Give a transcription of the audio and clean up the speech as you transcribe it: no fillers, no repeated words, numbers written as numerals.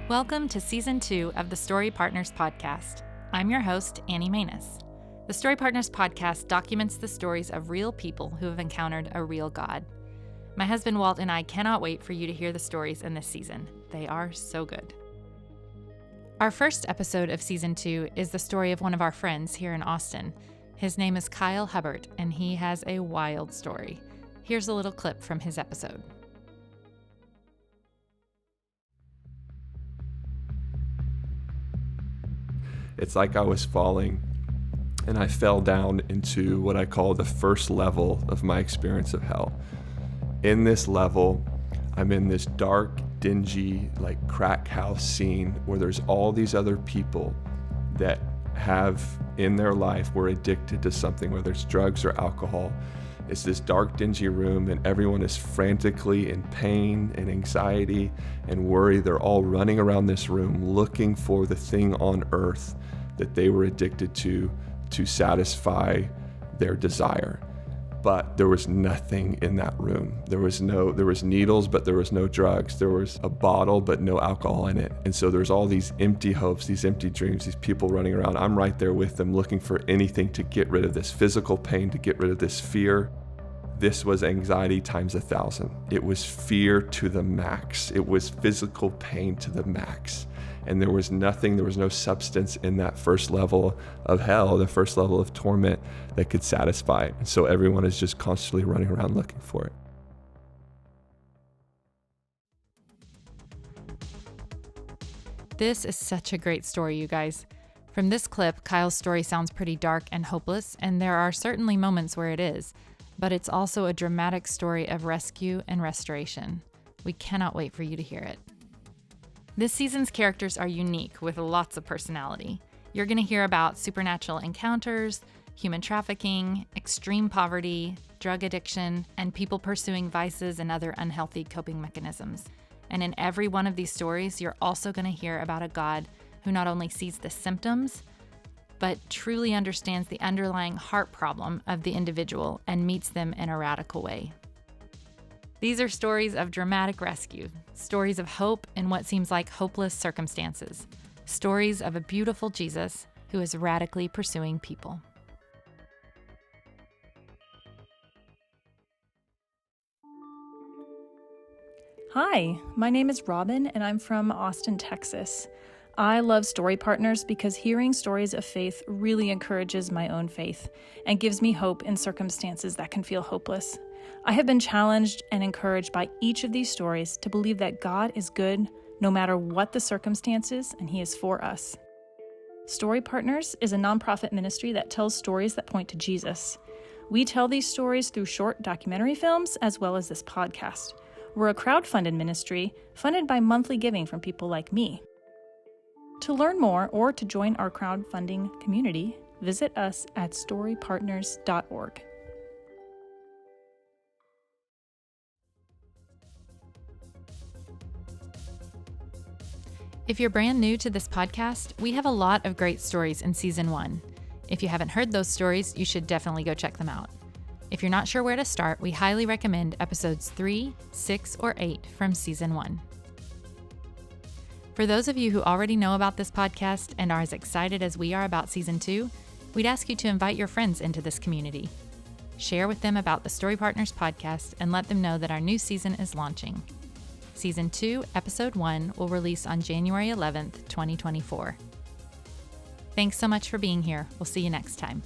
Welcome to Season 2 of the Story Partners Podcast. I'm your host, Annie Manus. The Story Partners Podcast documents the stories of real people who have encountered a real God. My husband Walt and I cannot wait for you to hear the stories in this season. They are so good. Our first episode of Season 2 is the story of one of our friends here in Austin. His name is Kyle Hubbard, and he has a wild story. Here's a little clip from his episode. It's like I was falling, and I fell down into what I call the first level of my experience of hell. In this level, I'm in this dark, dingy, like crack house scene where there's all these other people that have in their life were addicted to something, whether it's drugs or alcohol. It's this dark, dingy room, and everyone is frantically in pain and anxiety and worry. They're all running around this room looking for the thing on earth that they were addicted to satisfy their desire. But there was nothing in that room. There was needles, but there was no drugs. There was a bottle, but no alcohol in it. And so there's all these empty hopes, these empty dreams, these people running around. I'm right there with them looking for anything to get rid of this physical pain, to get rid of this fear. This was anxiety times 1,000. It was fear to the max. It was physical pain to the max. And there was no substance in that first level of hell, the first level of torment that could satisfy it. And so everyone is just constantly running around looking for it. This is such a great story, you guys. From this clip, Kyle's story sounds pretty dark and hopeless, and there are certainly moments where it is, but it's also a dramatic story of rescue and restoration. We cannot wait for you to hear it. This season's characters are unique with lots of personality. You're going to hear about supernatural encounters, human trafficking, extreme poverty, drug addiction, and people pursuing vices and other unhealthy coping mechanisms. And in every one of these stories, you're also going to hear about a God who not only sees the symptoms, but truly understands the underlying heart problem of the individual and meets them in a radical way. These are stories of dramatic rescue, stories of hope in what seems like hopeless circumstances, stories of a beautiful Jesus who is radically pursuing people. Hi, my name is Robin, and I'm from Austin, Texas. I love Story Partners because hearing stories of faith really encourages my own faith and gives me hope in circumstances that can feel hopeless. I have been challenged and encouraged by each of these stories to believe that God is good no matter what the circumstances, and He is for us. Story Partners is a nonprofit ministry that tells stories that point to Jesus. We tell these stories through short documentary films as well as this podcast. We're a crowdfunded ministry funded by monthly giving from people like me. To learn more or to join our crowdfunding community, visit us at storypartners.org. If you're brand new to this podcast, we have a lot of great stories in Season 1. If you haven't heard those stories, you should definitely go check them out. If you're not sure where to start, we highly recommend episodes 3, 6, or 8 from Season 1. For those of you who already know about this podcast and are as excited as we are about Season 2, we'd ask you to invite your friends into this community. Share with them about the Story Partners podcast and let them know that our new season is launching. Season 2, Episode 1 will release on January 11th, 2024. Thanks so much for being here. We'll see you next time.